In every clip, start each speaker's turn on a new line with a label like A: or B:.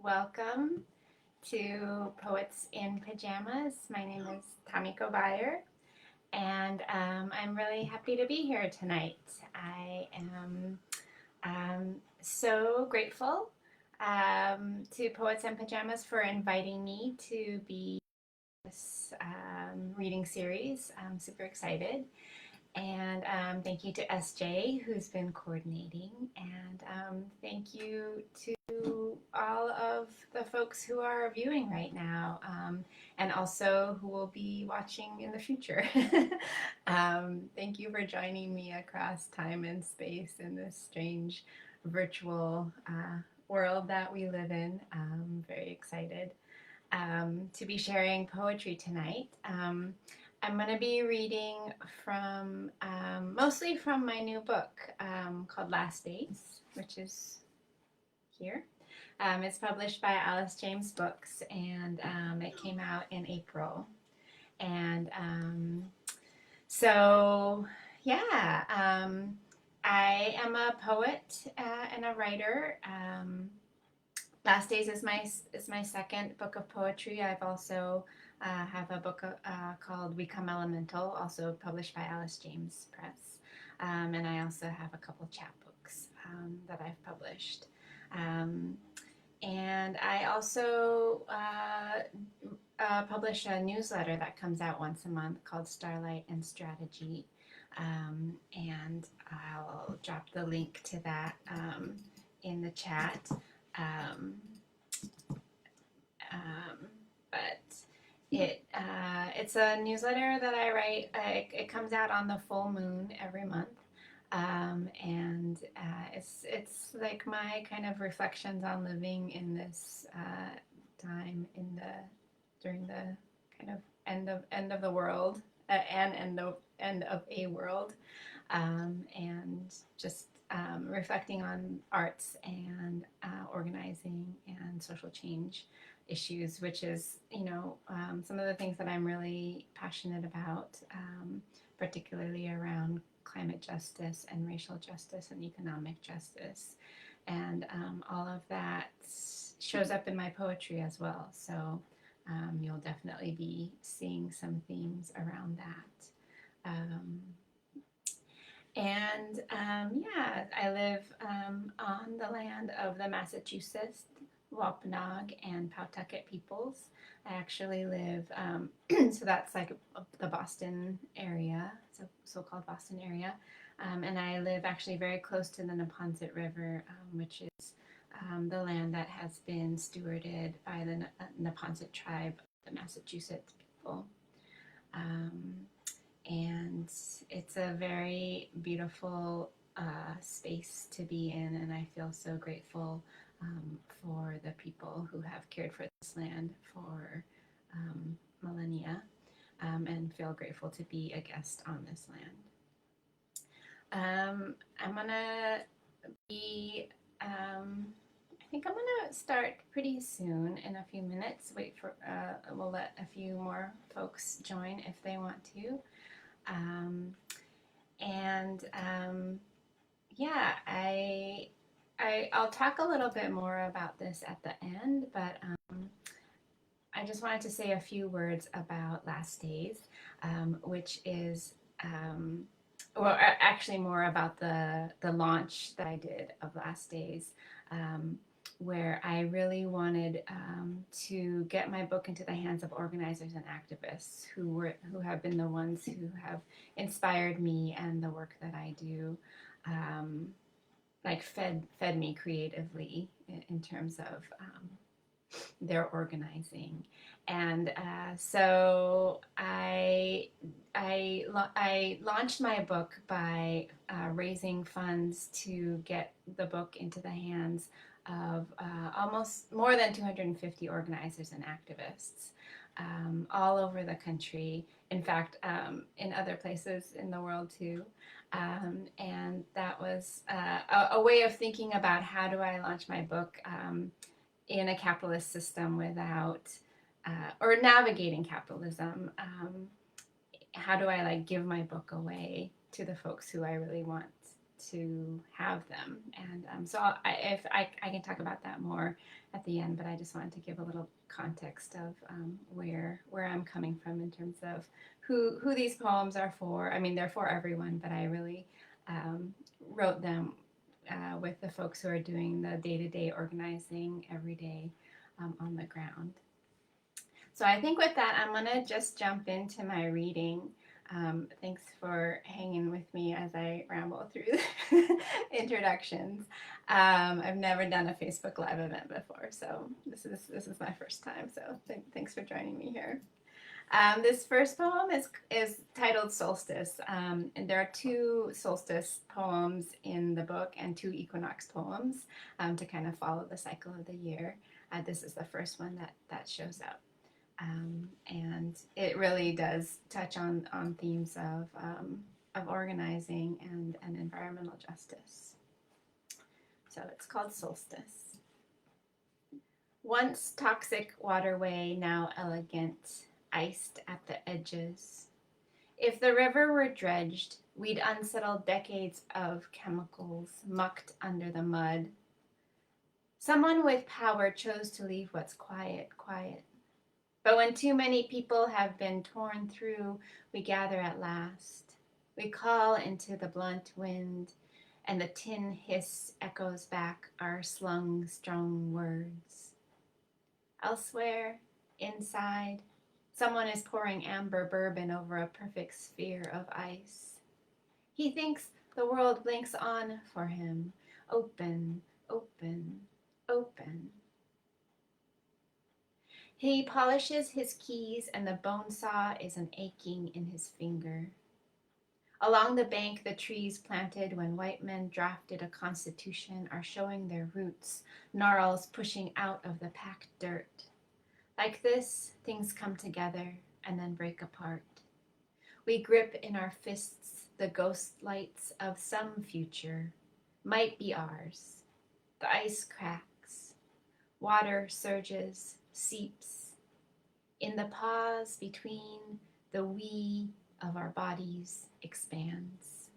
A: Welcome to Poets in Pajamas. My name is Tamiko Beyer, and I'm really happy to be here tonight. I am so grateful to Poets in Pajamas for inviting me to be this reading series. I'm super excited. And thank you to SJ, who's been coordinating. And thank you to all of the folks who are viewing right now, and also who will be watching in the future. Thank you for joining me across time and space in this strange virtual world that we live in. I'm very excited to be sharing poetry tonight. I'm going to be reading from mostly from my new book called Last Days, which is here. It's published by Alice James Books, and it came out in April. And so, yeah, I am a poet and a writer. Last Days is my second book of poetry. I've also have a book called We Come Elemental, also published by Alice James Press. And I also have a couple chapbooks that I've published. And I also publish a newsletter that comes out once a month called Starlight and Strategy. And I'll drop the link to that in the chat. But it's a newsletter that I write. It comes out on the full moon every month, and it's like my kind of reflections on living in this time during the kind of end of the world and end of a world, and just reflecting on arts and organizing and social change issues, which is, some of the things that I'm really passionate about, particularly around climate justice and racial justice and economic justice. And all of that shows up in my poetry as well. So you'll definitely be seeing some themes around that. Yeah, I live on the land of the Massachusett, Wampanoag, and Pawtucket peoples. I actually live, so that's like the Boston area, so-called Boston area. And I live actually very close to the Neponset River, which is the land that has been stewarded by the Neponset tribe, the Massachusett people. And it's a very beautiful space to be in, and I feel so grateful for the people who have cared for this land for millennia, and feel grateful to be a guest on this land. I'm gonna be, I think I'm gonna start pretty soon in a few minutes. We'll let a few more folks join if they want to. Yeah, I'll talk a little bit more about this at the end, but I just wanted to say a few words about Last Days, which is, actually more about the launch that I did of Last Days, where I really wanted to get my book into the hands of organizers and activists who have been the ones who have inspired me and the work that I do, like fed me creatively in terms of their organizing. And so I launched my book by raising funds to get the book into the hands of almost more than 250 organizers and activists all over the country. In fact, in other places in the world too. And that was a way of thinking about how do I launch my book in a capitalist system without, or navigating capitalism. How do I give my book away to the folks who I really want to have them. And so if I can talk about that more at the end, but I just wanted to give a little context of where I'm coming from in terms of who these poems are for. I mean, they're for everyone, but I really wrote them with the folks who are doing the day-to-day organizing every day on the ground. So I think with that, I'm gonna just jump into my reading. Thanks for hanging with me as I ramble through the introductions. I've never done a Facebook Live event before, so this is my first time. So thanks for joining me here. This first poem is titled Solstice, and there are 2 solstice poems in the book and 2 equinox poems to kind of follow the cycle of the year. This is the first one that shows up. And it really does touch on themes of organizing and environmental justice. So it's called Solstice. Once toxic waterway, now elegant, iced at the edges. If the river were dredged, we'd unsettle decades of chemicals mucked under the mud. Someone with power chose to leave what's quiet, quiet. But when too many people have been torn through, we gather at last. We call into the blunt wind, and the tin hiss echoes back our slung, strung words. Elsewhere, inside, someone is pouring amber bourbon over a perfect sphere of ice. He thinks the world blinks on for him, open, open, open. He polishes his keys and the bone saw is an aching in his finger. Along the bank, the trees planted when white men drafted a constitution are showing their roots, gnarls pushing out of the packed dirt. Like this, things come together and then break apart. We grip in our fists the ghost lights of some future, might be ours. The ice cracks, water surges, seeps. In the pause between, the we of our bodies expands.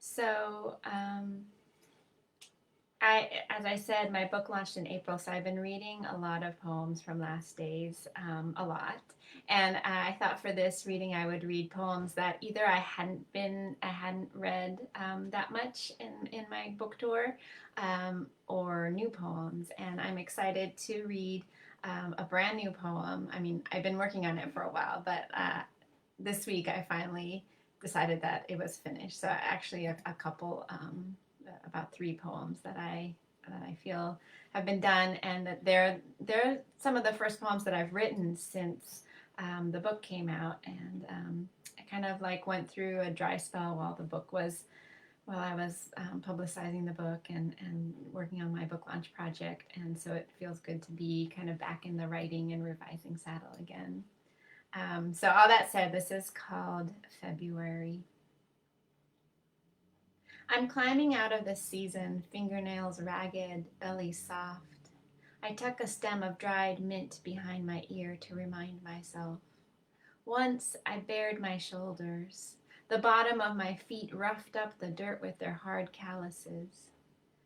A: So, as I said, my book launched in April, so I've been reading a lot of poems from last days, a lot. And I thought for this reading I would read poems that either I hadn't read that much in my book tour, or new poems. And I'm excited to read a brand new poem. I mean, I've been working on it for a while, but this week I finally decided that it was finished. So actually a couple, about 3 poems that I feel have been done, and that they're some of the first poems that I've written since the book came out. And I kind of like went through a dry spell while I was publicizing the book and working on my book launch project, and so it feels good to be kind of back in the writing and revising saddle again. So all that said, this is called February. I'm climbing out of the season, fingernails ragged, belly soft. I tuck a stem of dried mint behind my ear to remind myself. Once I bared my shoulders, the bottom of my feet roughed up the dirt with their hard calluses.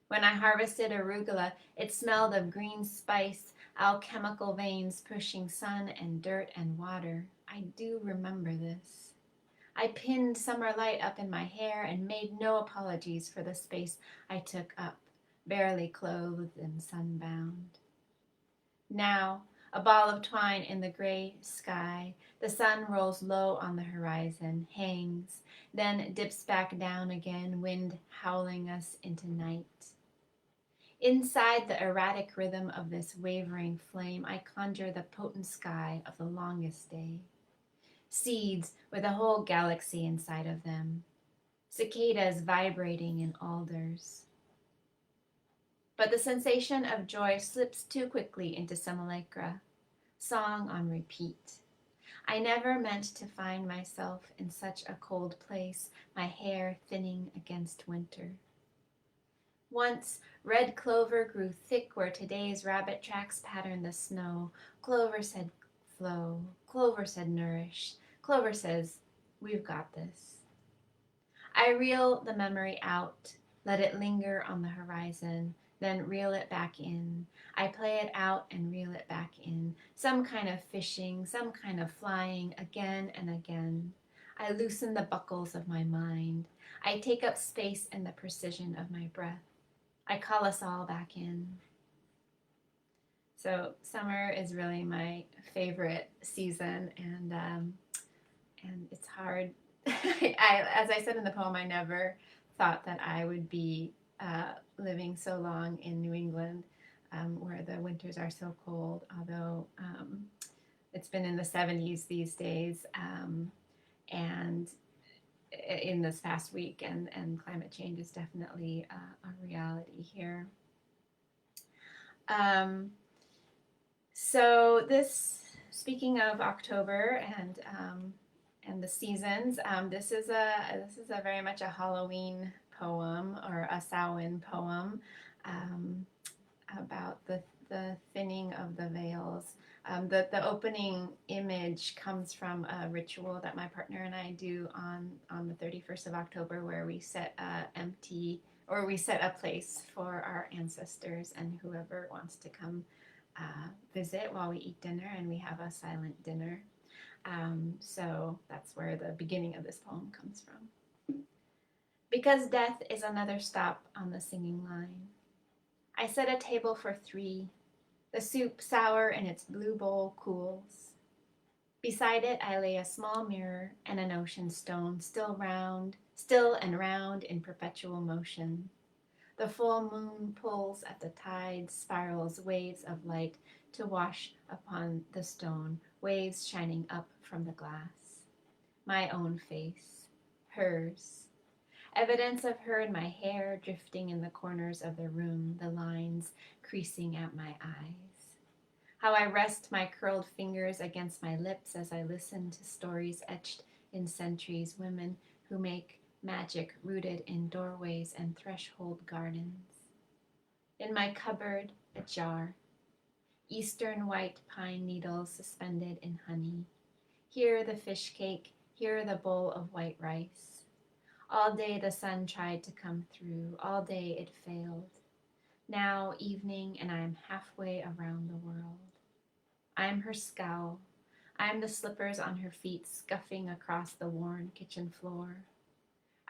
A: When I harvested arugula, it smelled of green spice, alchemical veins pushing sun and dirt and water. I do remember this. I pinned summer light up in my hair and made no apologies for the space I took up, barely clothed and sunbound. Now, a ball of twine in the gray sky, the sun rolls low on the horizon, hangs, then dips back down again, wind howling us into night. Inside the erratic rhythm of this wavering flame, I conjure the potent sky of the longest day. Seeds with a whole galaxy inside of them. Cicadas vibrating in alders. But the sensation of joy slips too quickly into simulacra, song on repeat. I never meant to find myself in such a cold place, my hair thinning against winter. Once, red clover grew thick where today's rabbit tracks pattern the snow. Clover said flow, clover said nourish, clover says We've got this. I reel the memory out, let it linger on the horizon, then reel it back in. I play it out and reel it back in. Some kind of fishing, some kind of flying, again and again. I loosen the buckles of my mind. I take up space in the precision of my breath. I call us all back in. So summer is really my favorite season, and it's hard. As I said in the poem, I never thought that I would be living so long in New England, where the winters are so cold. Although it's been in the 70s these days, and in this past week, and climate change is definitely a reality here. So this, speaking of October and the seasons, this is a very much a Halloween poem, or a Samhain poem, about the thinning of the veils. The opening image comes from a ritual that my partner and I do on the 31st of October, where we set we set a place for our ancestors and whoever wants to come visit while we eat dinner, and we have a silent dinner. So that's where the beginning of this poem comes from. Because death is another stop on the singing line. I set a table for 3. The soup, sour in its blue bowl, cools. Beside it, I lay a small mirror and an ocean stone, still and round in perpetual motion. The full moon pulls at the tides, spirals waves of light to wash upon the stone, waves shining up from the glass. My own face, hers. Evidence of her in my hair, drifting in the corners of the room, the lines creasing at my eyes. How I rest my curled fingers against my lips as I listen to stories etched in centuries, women who make magic rooted in doorways and threshold gardens. In my cupboard, a jar. Eastern white pine needles suspended in honey. Here the fish cake, here the bowl of white rice. All day the sun tried to come through, all day it failed. Now evening, and I am halfway around the world. I am her scowl. I am the slippers on her feet scuffing across the worn kitchen floor.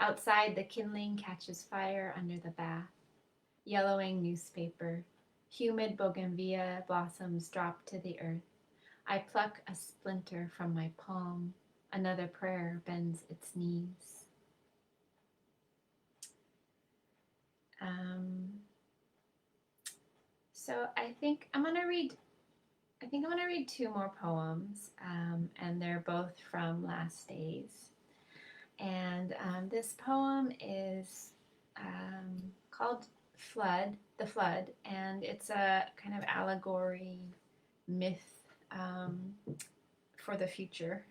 A: Outside, the kindling catches fire under the bath. Yellowing newspaper. Humid bougainvillea blossoms drop to the earth. I pluck a splinter from my palm. Another prayer bends its knees. So I think I'm gonna read 2 more poems, and they're both from last days. And this poem is called The Flood, and it's a kind of allegory myth for the future.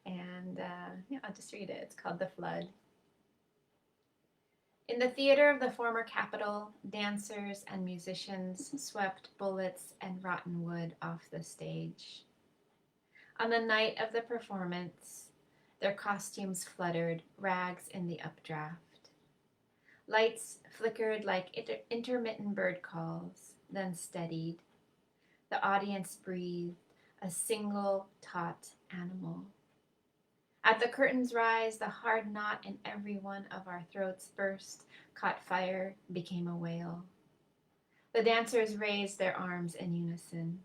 A: And I'll just read it. It's called The Flood. In the theater of the former capital, dancers and musicians swept bullets and rotten wood off the stage. On the night of the performance, their costumes fluttered, rags in the updraft. Lights flickered like intermittent bird calls, then steadied. The audience breathed, a single taut animal. At the curtain's rise, the hard knot in every one of our throats burst, caught fire, became a wail. The dancers raised their arms in unison.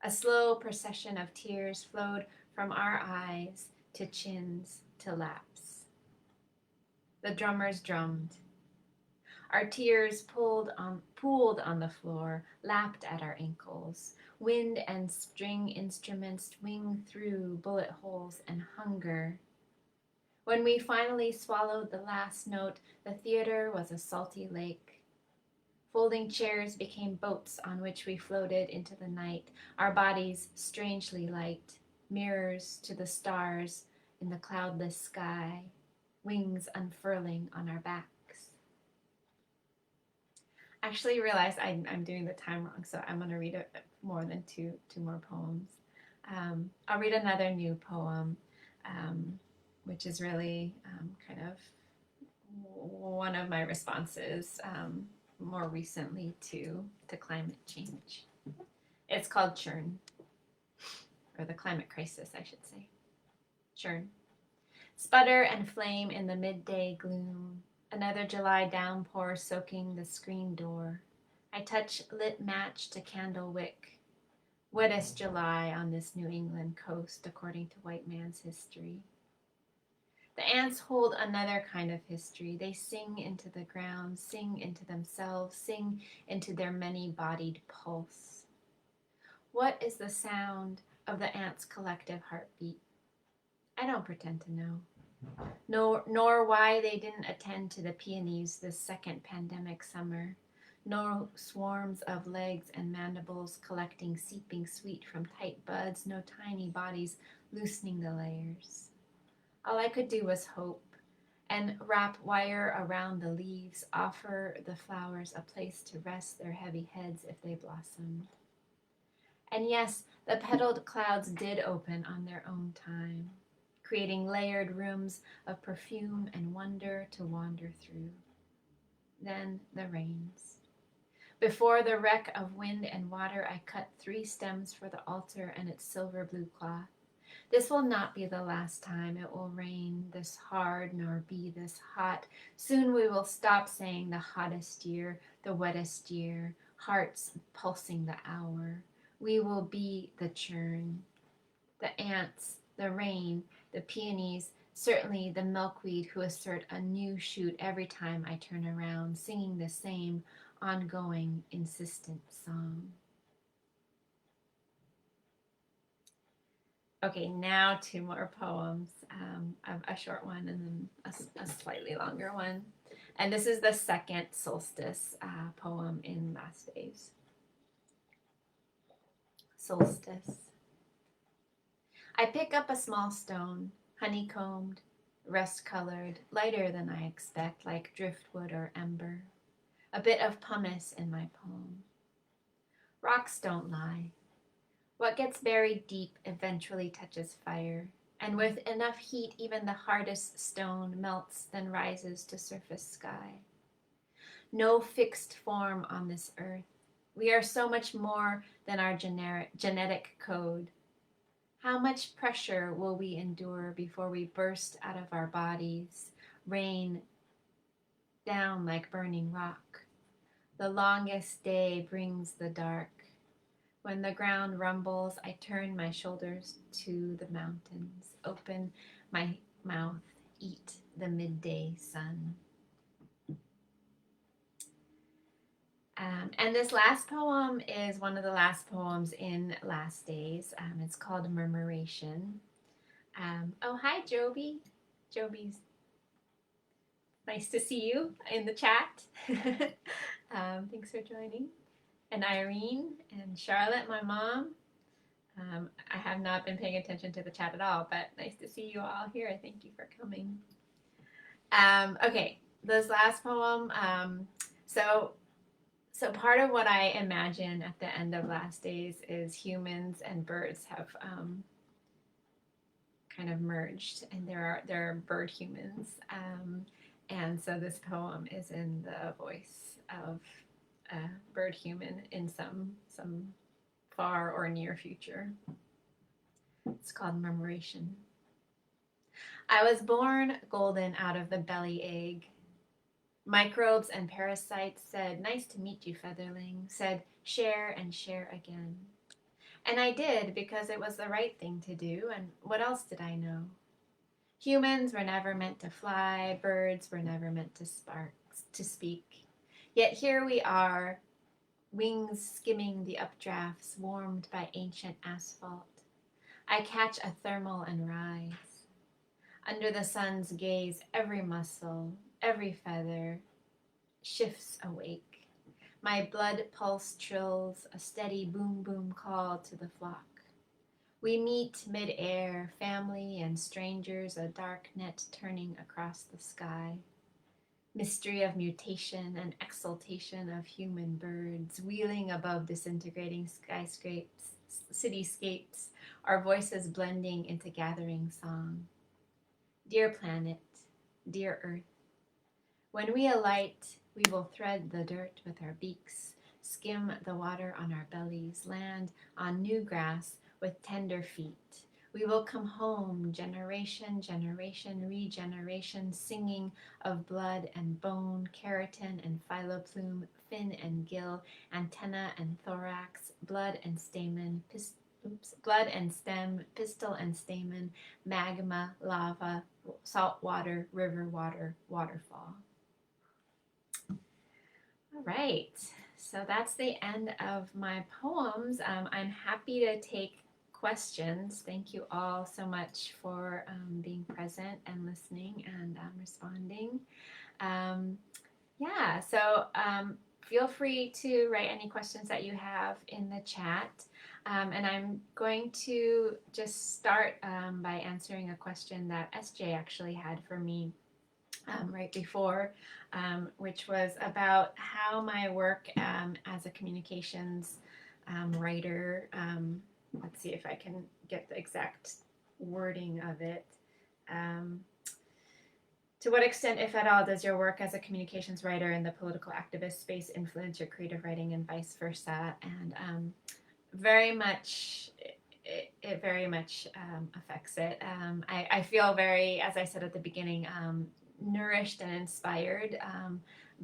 A: A slow procession of tears flowed from our eyes to chins to laps. The drummers drummed. Our tears pooled on the floor, lapped at our ankles. Wind and string instruments swing through bullet holes and hunger. When we finally swallowed the last note, the theater was a salty lake. Folding chairs became boats on which we floated into the night, our bodies strangely light, mirrors to the stars in the cloudless sky, wings unfurling on our backs. I actually realized I'm doing the time wrong, so I'm going to read more than two more poems. I'll read another new poem which is really kind of one of my responses more recently to climate change. It's called churn, or the climate crisis, I should say. Churn. Sputter and flame in the midday gloom. Another July downpour soaking the screen door. I touch lit match to candle wick. Wettest July on this New England coast, according to white man's history. The ants hold another kind of history. They sing into the ground, sing into themselves, sing into their many-bodied pulse. What is the sound of the ants' collective heartbeat? I don't pretend to know. Nor why they didn't attend to the peonies this second pandemic summer. No swarms of legs and mandibles collecting seeping sweet from tight buds, no tiny bodies loosening the layers. All I could do was hope and wrap wire around the leaves, offer the flowers a place to rest their heavy heads if they blossomed. And yes, the petaled clouds did open on their own time, creating layered rooms of perfume and wonder to wander through. Then the rains. Before the wreck of wind and water, I cut 3 stems for the altar and its silver blue cloth. This will not be the last time it will rain this hard nor be this hot. Soon we will stop saying the hottest year, the wettest year, hearts pulsing the hour. We will be the churn, the ants, the rain, the peonies, certainly the milkweed who assert a new shoot every time I turn around, singing the same ongoing, insistent song. Okay, now 2 more poems, a short one and then a slightly longer one. And this is the second solstice poem in Last Days. Solstice. I pick up a small stone, honeycombed, rust-colored, lighter than I expect, like driftwood or ember. A bit of pumice in my poem. Rocks don't lie. What gets buried deep eventually touches fire, and with enough heat, even the hardest stone melts, then rises to surface sky. No fixed form on this earth. We are so much more than our genetic code. How much pressure will we endure before we burst out of our bodies, rain down like burning rock? The longest day brings the dark. When the ground rumbles, I turn my shoulders to the mountains, open my mouth, eat the midday sun. And this last poem is one of the last poems in Last Days. It's called Murmuration. Oh, hi, Joby. Joby's nice to see you in the chat. Thanks for joining. And Irene and Charlotte, my mom. I have not been paying attention to the chat at all, but nice to see you all here. Thank you for coming. Okay, this last poem. So part of what I imagine at the end of Last Days is humans and birds have kind of merged, and there are bird humans. And so this poem is in the voice of a bird human in some far or near future. It's called Murmuration. I was born golden out of the belly egg. Microbes and parasites said, "Nice to meet you, featherling," said, "Share and share again." And I did because it was the right thing to do, and what else did I know? Humans were never meant to fly, birds were never meant to speak. Yet here we are, wings skimming the updrafts, warmed by ancient asphalt. I catch a thermal and rise. Under the sun's gaze, every muscle, every feather shifts awake. My blood pulse trills a steady boom boom call to the flock. We meet mid-air, family and strangers, a dark net turning across the sky. Mystery of mutation and exultation of human birds, wheeling above disintegrating skyscrapes, cityscapes, our voices blending into gathering song. Dear planet, dear earth, when we alight, we will thread the dirt with our beaks, skim the water on our bellies, land on new grass with tender feet. We will come home, generation, generation, regeneration, singing of blood and bone, keratin and phyloplume, fin and gill, antenna and thorax, blood and stamen, blood and stem, pistil and stamen, magma, lava, salt water, river water, waterfall. All right, so that's the end of my poems. I'm happy to take questions. Thank you all so much for being present and listening and responding. Yeah, so feel free to write any questions that you have in the chat. And I'm going to just start by answering a question that SJ actually had for me right before, which was about how my work as a communications writer, let's see if I can get the exact wording of it. To what extent, if at all, does your work as a communications writer in the political activist space influence your creative writing and vice versa? And very much, it very much affects it. I feel very, as I said at the beginning, nourished and inspired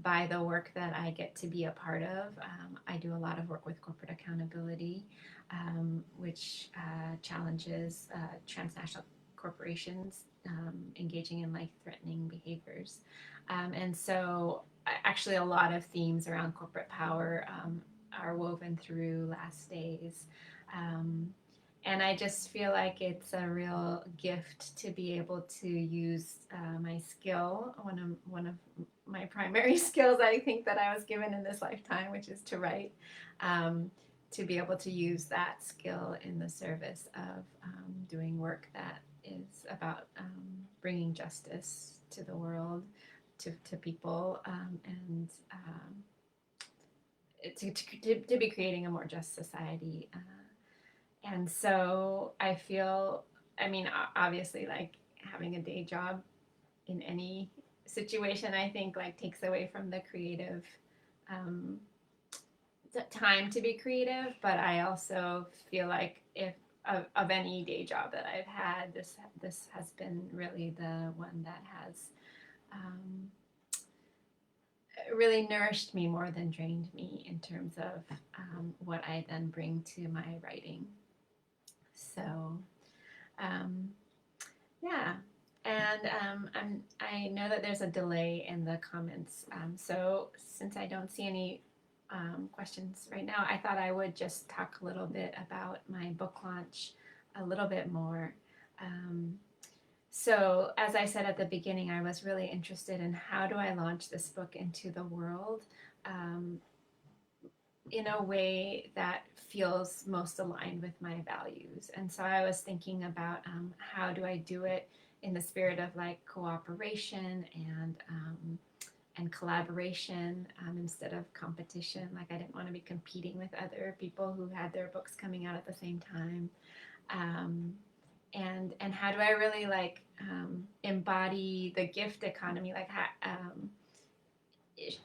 A: by the work that I get to be a part of. I do a lot of work with corporate accountability, which challenges transnational corporations engaging in life-threatening behaviors. And so actually a lot of themes around corporate power are woven through Last Days. And I just feel like it's a real gift to be able to use my skill, one of my primary skills I think that I was given in this lifetime, which is to write, to be able to use that skill in the service of doing work that is about bringing justice to the world, to people, and to be creating a more just society. And so I feel, I mean, obviously, like having a day job in any situation, I think, like takes away from the creative time to be creative. But I also feel like if of any day job that I've had, this has been really the one that has really nourished me more than drained me in terms of what I then bring to my writing. So, yeah, and I know that there's a delay in the comments. So since I don't see any questions right now, I thought I would just talk a little bit about my book launch a little bit more. So as I said at the beginning, I was really interested in how do I launch this book into the world in a way that feels most aligned with my values. And so I was thinking about how do I do it in the spirit of like cooperation and collaboration instead of competition. Like I didn't want to be competing with other people who had their books coming out at the same time. And how do I really like embody the gift economy? Like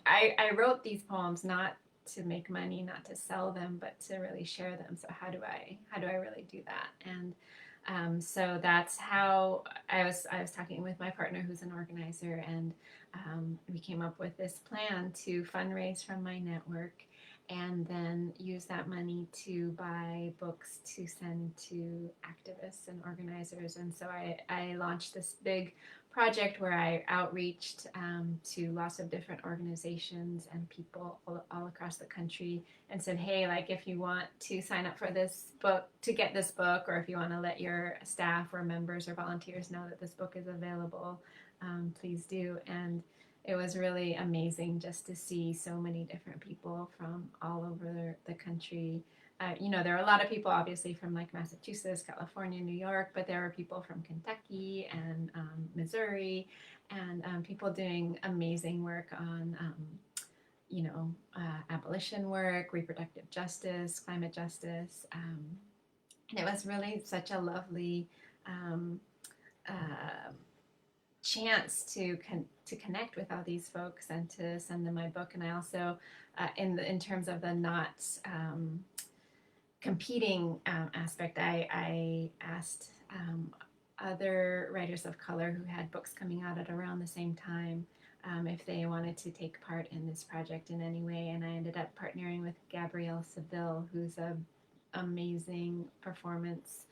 A: I wrote these poems not to make money, not to sell them, but to really share them. So how do I really do that? And so that's how I was talking with my partner, who's an organizer, and we came up with this plan to fundraise from my network, and then use that money to buy books to send to activists and organizers. And so I launched this big project where I outreached to lots of different organizations and people all across the country and said, hey, like if you want to sign up for this book, to get this book, or if you want to let your staff or members or volunteers know that this book is available, please do. And it was really amazing just to see so many different people from all over the country. There are a lot of people obviously from like Massachusetts, California, New York, but there are people from Kentucky and Missouri, and people doing amazing work on, abolition work, reproductive justice, climate justice. And it was really such a lovely chance to connect with all these folks and to send them my book. And I also, in terms of the not competing aspect, I asked other writers of color who had books coming out at around the same time if they wanted to take part in this project in any way. And I ended up partnering with Gabrielle Seville, who's an amazing performance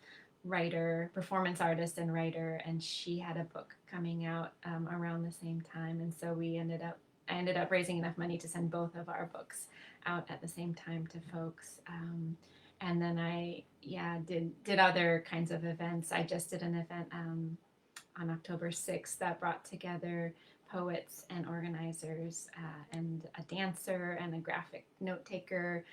A: artist and writer, and she had a book coming out around the same time. And so I ended up raising enough money to send both of our books out at the same time to folks. And then I did other kinds of events. I just did an event on October 6th that brought together poets and organizers and a dancer and a graphic note taker,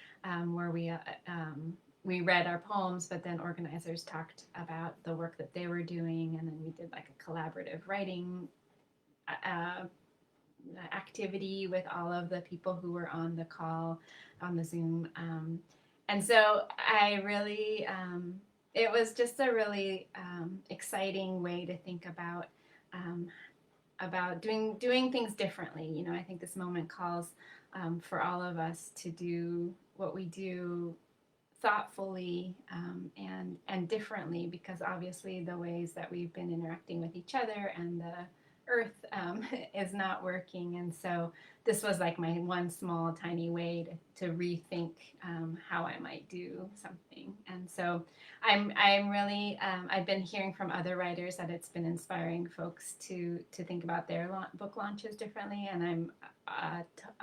A: where we read our poems, but then organizers talked about the work that they were doing, and then we did like a collaborative writing activity with all of the people who were on the call, on the Zoom. And so I really, it was just a really exciting way to think about doing things differently. You know, I think this moment calls for all of us to do what we do thoughtfully and differently, because obviously the ways that we've been interacting with each other and the earth is not working. And so this was like my one small tiny way to rethink how I might do something. And so I'm really I've been hearing from other writers that it's been inspiring folks to think about their book launches differently, and I'm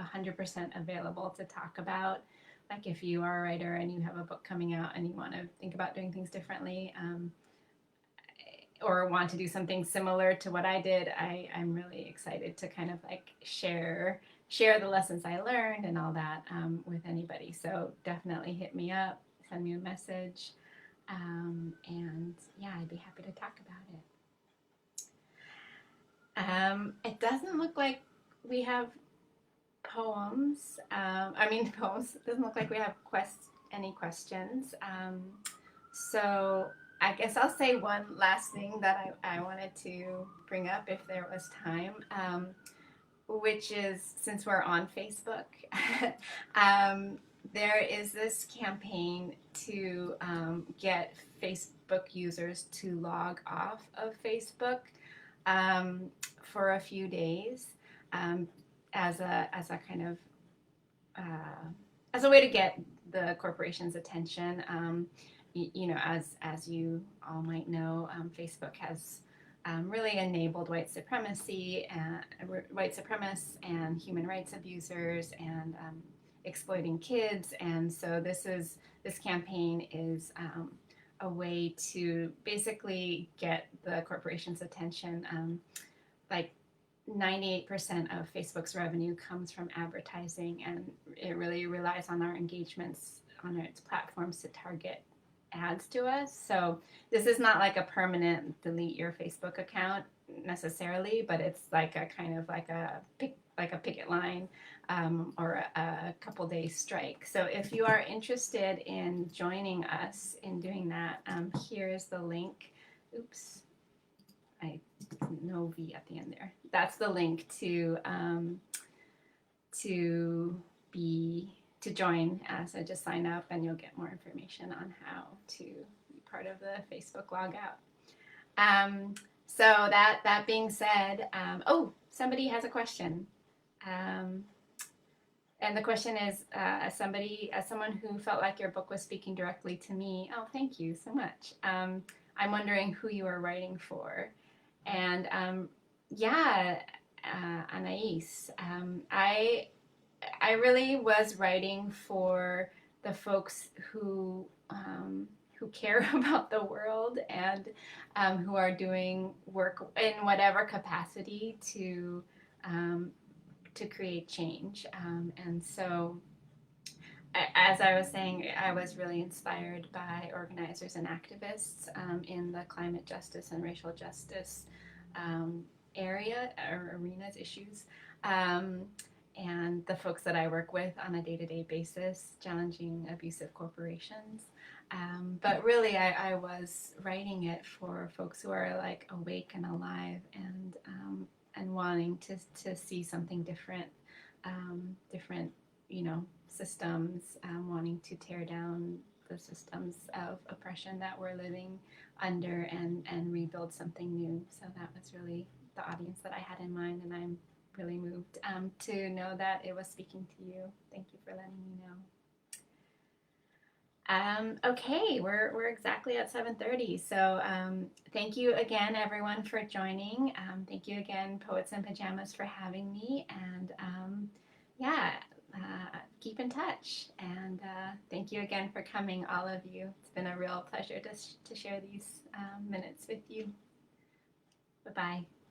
A: 100% available to talk about, like, if you are a writer and you have a book coming out and you want to think about doing things differently, or want to do something similar to what I did, I'm really excited to kind of like share the lessons I learned and all that with anybody. So definitely hit me up, send me a message, and yeah, I'd be happy to talk about it. It doesn't look like we have poems. Poems. It doesn't look like we have any questions. So I guess I'll say one last thing that I wanted to bring up if there was time, which is, since we're on Facebook, there is this campaign to get Facebook users to log off of Facebook for a few days as a kind of as a way to get the corporation's attention. You know, as you all might know, Facebook has really enabled white supremacy and white supremacists and human rights abusers and exploiting kids. And so this campaign is a way to basically get the corporation's attention. Like 98% of Facebook's revenue comes from advertising, and it really relies on our engagements on its platforms to target ads to us. So this is not like a permanent delete your Facebook account necessarily, but it's like a kind of like a picket line or a couple days strike. So if you are interested in joining us in doing that, here's the link. Oops, no V at the end there. That's the link to join. So just sign up and you'll get more information on how to be part of the Facebook logout. So that being said, somebody has a question. And the question is, as someone who felt like your book was speaking directly to me, oh, thank you so much. I'm wondering who you are writing for. And Anais, I really was writing for the folks who care about the world and who are doing work in whatever capacity to create change. And so, as I was saying, I was really inspired by organizers and activists in the climate justice and racial justice arenas, issues. and the folks that I work with on a day-to-day basis, challenging abusive corporations. But really, I was writing it for folks who are like awake and alive and wanting to see something different, different, systems, wanting to tear down the systems of oppression that we're living under and rebuild something new. So that was really the audience that I had in mind, and I'm really moved to know that it was speaking to you. Thank you for letting me know. Okay, we're exactly at 7:30. So thank you again, everyone, for joining. Thank you again, Poets in Pajamas, for having me. And keep in touch. And thank you again for coming, all of you. It's been a real pleasure to share these minutes with you. Bye-bye.